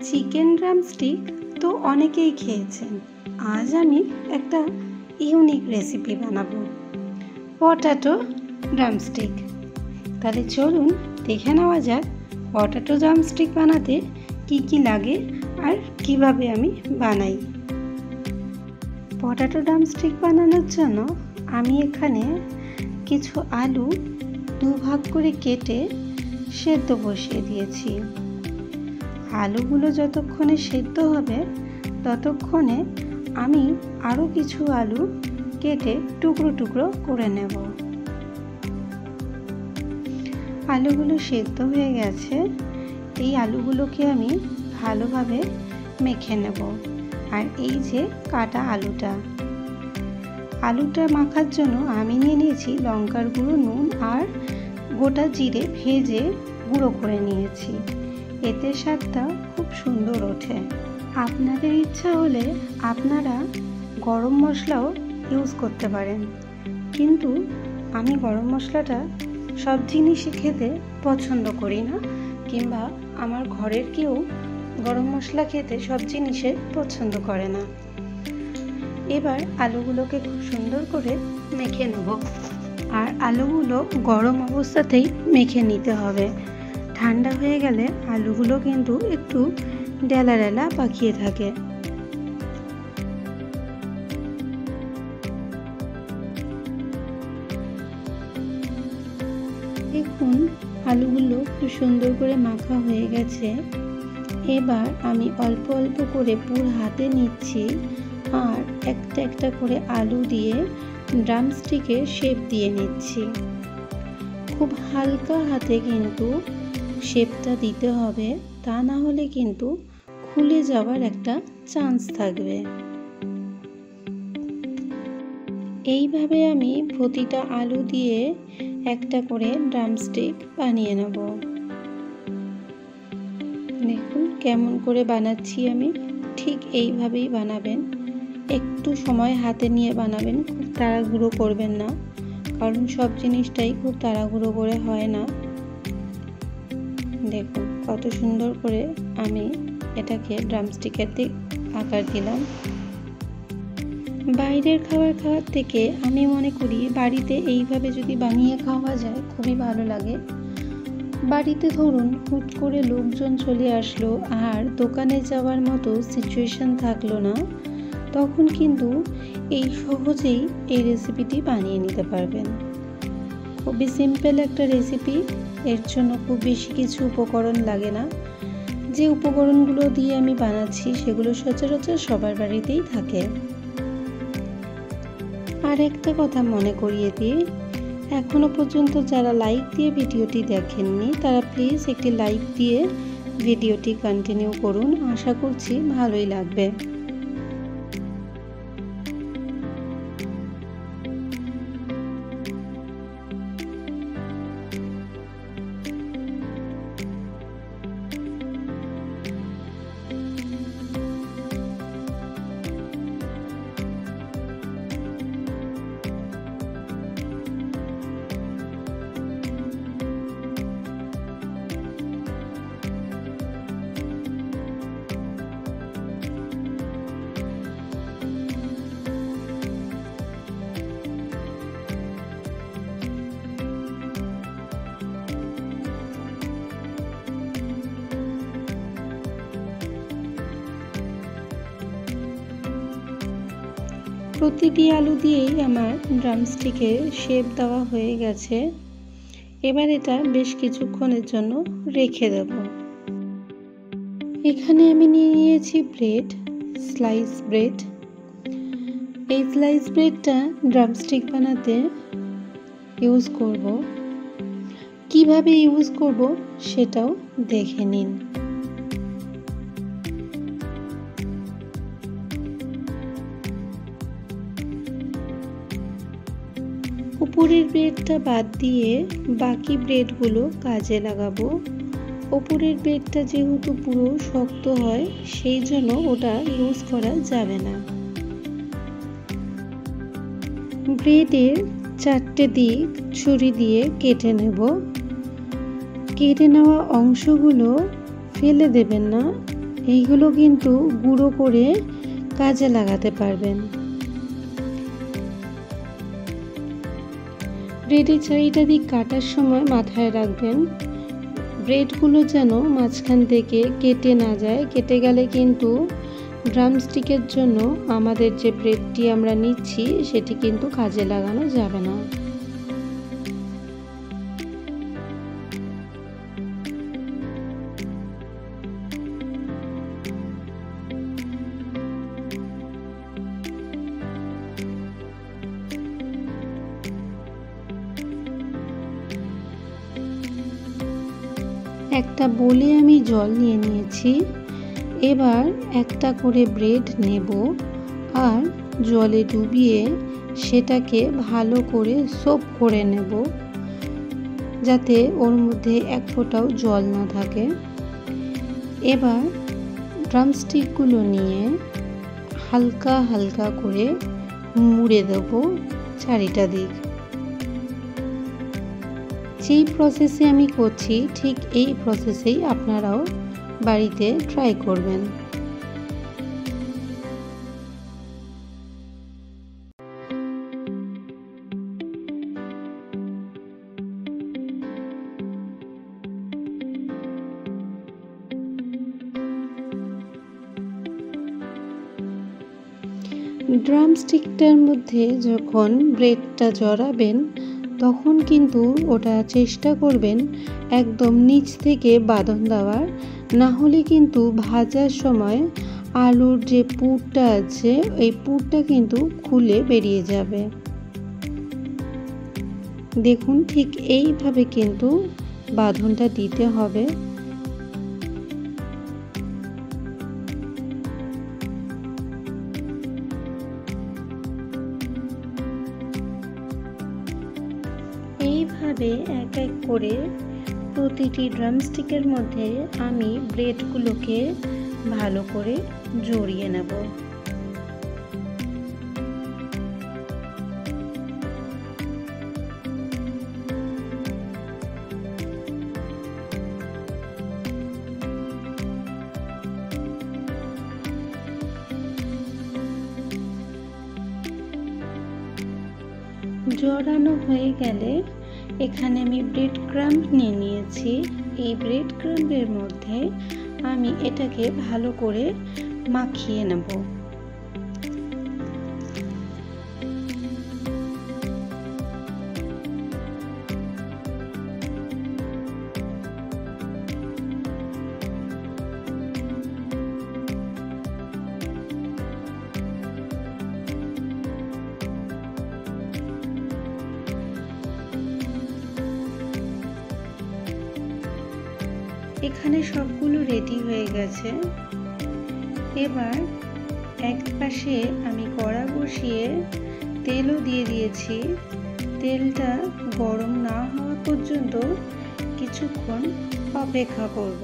Chicken drumstick তো অনেকেই খেয়েছেন। আজ আমি একটা ইউনিক রেসিপি বানাবো, পটাটো ড্রামস্টিক। তাহলে চলুন দেখে নেওয়া যাক পটাটো ড্রামস্টিক বানাতে কি কি লাগে আর কিভাবে আমি বানাই। পটাটো ড্রামস্টিক বানানোর জন্য আমি এখানে কিছু আলু দুভাগ করে কেটে সেদ্ধ বসিয়ে দিয়েছি। আলুগুলো যতক্ষণে সেদ্ধ হবে ততক্ষণে আমি আরও কিছু আলু কেটে টুকরো টুকরো করে নেব। আলুগুলো সেদ্ধ হয়ে গেছে, এই আলুগুলোকে আমি ভালোভাবে মেখে নেব। আর এই যে কাটা আলুটা মাখার জন্য আমি নিয়ে নিয়েছি লঙ্কার গুঁড়ো, নুন আর গোটা জিরে ভেজে গুঁড়ো করে নিয়েছি। এতে স্বাদটা খুব সুন্দর ওঠে। আপনাদের ইচ্ছা হলে আপনারা গরম মশলাও ইউজ করতে পারেন, কিন্তু আমি গরম মশলাটা সব জিনিসই খেতে পছন্দ করি না, কিংবা আমার ঘরের কেউ গরম মশলা খেতে সব জিনিসে পছন্দ করে না। এবার আলুগুলোকে খুব সুন্দর করে মেখে নেব। আর আলুগুলো গরম অবস্থাতেই মেখে নিতে হবে। ঠান্ডা হয়ে গেলে আলুগুলো কিন্তু একটু ডেলা ডেলা পাকিয়ে থাকে। দেখুন আলুগুলো খুব সুন্দর করে মাখা হয়ে গেছে। এবার আমি অল্প অল্প করে পুর হাতে নিচ্ছি আর একটা একটা করে আলু দিয়ে ড্রামস্টিকে শেপ দিয়ে নিচ্ছি। খুব হালকা হাতে কিন্তু শেপটা দিতে হবে, তা না হলে কিন্তু খুলে যাওয়ার একটা চান্স থাকবে। এইভাবে আমি প্রতিটা আলু দিয়ে একটা করে ড্রামস্টিক বানিয়ে নেব। দেখুন কেমন করে বানাচ্ছি আমি, ঠিক এইভাবেই বানাবেন। একটু সময় হাতে নিয়ে বানাবেন, খুব তাড়াহুড়ো করবেন না, কারণ সব জিনিসটাই খুব তাড়াহুড়ো করে হয় না। দেখুন কত সুন্দর করে আমি এটাকে ড্রামস্টিকের আকার দিলাম। বাইরের খাবার খাওয়ার থেকে আমি মনে করি বাড়িতে এইভাবে যদি বানিয়ে খাওয়া যায় খুবই ভালো লাগে। বাড়িতে ধরুন হুট করে লোকজন চলে আসলো আর দোকানে যাওয়ার মতো সিচুয়েশন থাকলো না, তখন কিন্তু এই সহজেই এই রেসিপিটি বানিয়ে নিতে পারবেন। খুবই সিম্পল একটা রেসিপি, এর জন্য খুব বেশি কিছু উপকরণ লাগে না। যে উপকরণগুলো দিয়ে আমি বানাচ্ছি সেগুলো সচরাচর সবার বাড়িতেই থাকে। আর একটা কথা মনে করিয়ে দিই, এখনো পর্যন্ত যারা লাইক দিয়ে ভিডিওটি দেখেননি তারা প্লিজ একটি লাইক দিয়ে ভিডিওটি কন্টিনিউ করুন, আশা করছি ভালোই লাগবে। প্রতিটি আলু দিয়েই আমার ড্রামস্টিকে শেপ দেওয়া হয়ে গেছে। এবার এটা বেশ কিছুক্ষণের জন্য রেখে দেব। এখানে আমি নিয়ে নিয়েছি ব্রেড, স্লাইস ব্রেড। এই স্লাইস ব্রেডটা ড্রামস্টিক বানাতে ইউজ করব। কিভাবে ইউজ করব সেটাও দেখে নিন। উপরের ব্রেডটা বাদ দিয়ে বাকি ব্রেডগুলো কাজে লাগাবো। উপরের ব্রেডটা যেহেতু পুরো শক্ত হয় সেই জন্য ওটা ইউজ করা যাবে না। ব্রেডের চারটে দিক ছুরি দিয়ে কেটে নেব। কেটে নেওয়া অংশগুলো ফেলে দেবেন না, এইগুলো কিন্তু গুঁড়ো করে কাজে লাগাতে পারবেন। ব্রেডের চারিটা দিক কাটার সময় মাথায় রাখবেন ব্রেডগুলো যেন মাঝখান থেকে কেটে না যায়। কেটে গেলে কিন্তু ড্রামস্টিকের জন্য আমাদের যে ব্রেডটি আমরা নিচ্ছি সেটি কিন্তু কাজে লাগানো যাবে না। একটা বোলে আমি জল নিয়ে নিয়েছি। এবার একটা করে ব্রেড নেব আর জলে ডুবিয়ে সেটাকে ভালো করে সোপ করে নেব, যাতে ওর মধ্যে এক ফোঁটাও জল না থাকে। এবার ড্রামস্টিকগুলো নিয়ে হালকা হালকা করে মুড়ে দেব চারিটা দিক। যেই প্রসেসে আমি করছি ঠিক এই প্রসেসেই আপনারাও বাড়িতে ট্রাই করবেন। ড্রামস্টিকটার মধ্যে যখন ব্রেডটা জড়াবেন তখন কিন্তু ওটা চেষ্টা করবেন একদম নিচ থেকে বাঁধন দেওয়ার, না হলে কিন্তু ভাজার সময় আলুর যে পুরটা আছে এই পুরটা কিন্তু খুলে বেরিয়ে যাবে। দেখুন ঠিক এইভাবে কিন্তু বাঁধনটা দিতে হবে। এইভাবে এক এক করে প্রতিটি ড্রামস্টিকের মধ্যে আমি ব্রেডগুলোকে ভালো করে জড়িয়ে নেব। জড়ানো হয়ে গেলে এখানে আমি ব্রেড ক্রাম্ব নিয়ে নিয়েছি। এই ব্রেড ক্রাম্বের মধ্যে আমি এটাকে ভালো করে মাখিয়ে নেব। এখানে সবগুলো রেডি হয়ে গেছে। এবার এক পাশে আমি কড়া বসিয়ে তেলও দিয়ে দিয়েছি। তেলটা গরম না হওয়া পর্যন্ত কিছুক্ষণ অপেক্ষা করব।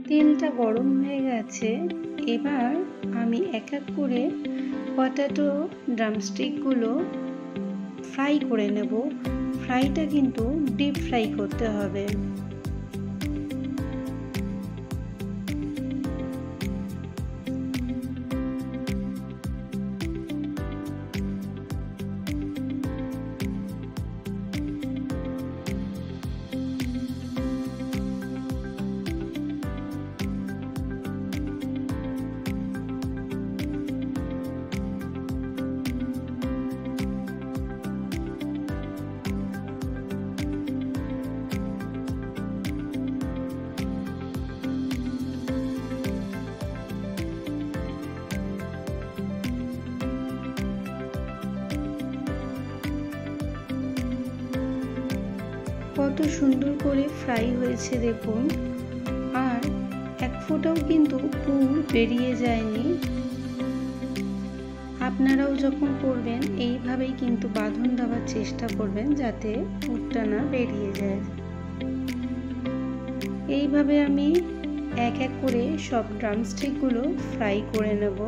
তেলটা গরম হয়ে গেছে। এবার আমি এক এক করে পটেটো ড্রামস্টিকগুলো ফ্রাই করে নেব। ফ্রাইটা কিন্তু ডিপ ফ্রাই করতে হবে। কত সুন্দর করে ফ্রাই হয়েছে দেখুন, আর এক ফোঁটাও কিন্তু পুর বেরিয়ে যায়নি। আপনারাও যখন করবেন এইভাবেই কিন্তু বাঁধন দেওয়ার চেষ্টা করবেন যাতে পুরটা না বেরিয়ে যায়। এইভাবে আমি এক এক করে সব ড্রামস্টিকগুলো ফ্রাই করে নেব।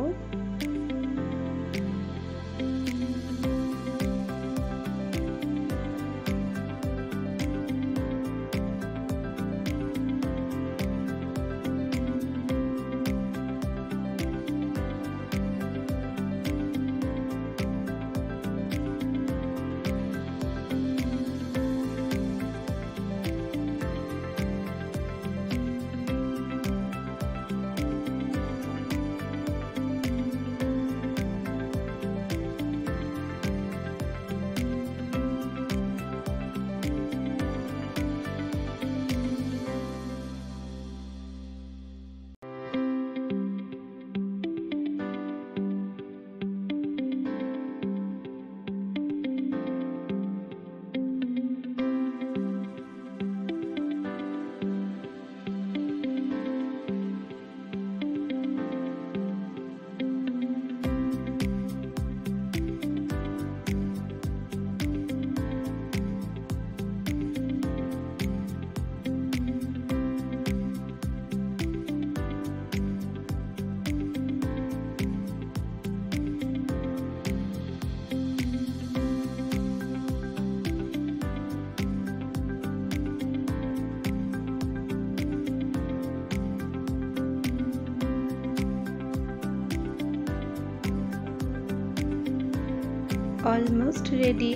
Almost ready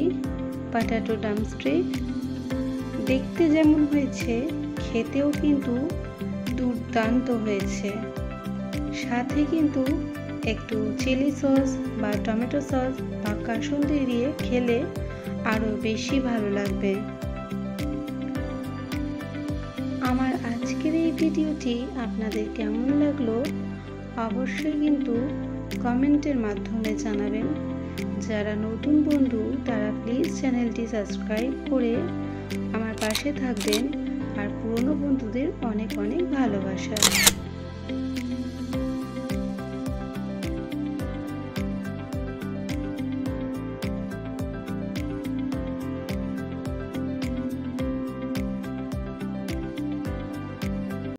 potato drumstick. দেখতে যেমন হয়েছে খেতেও কিন্তু দুর্দান্ত হয়েছে। সাথে কিন্তু একটু চিলি সস বা টমেটো সস বা কাসুন্দি দিয়ে খেলে আরও বেশি ভালো লাগবে। আমার আজকের এই ভিডিওটি আপনাদের কেমন লাগলো অবশ্যই কিন্তু কমেন্টের মাধ্যমে জানাবেন। যারা নতুন বন্ধু তারা প্লিজ চ্যানেলটি সাবস্ক্রাইব করে আমার পাশে থাকবেন। আর পুরনো বন্ধুদের অনেক অনেক ভালোবাসা।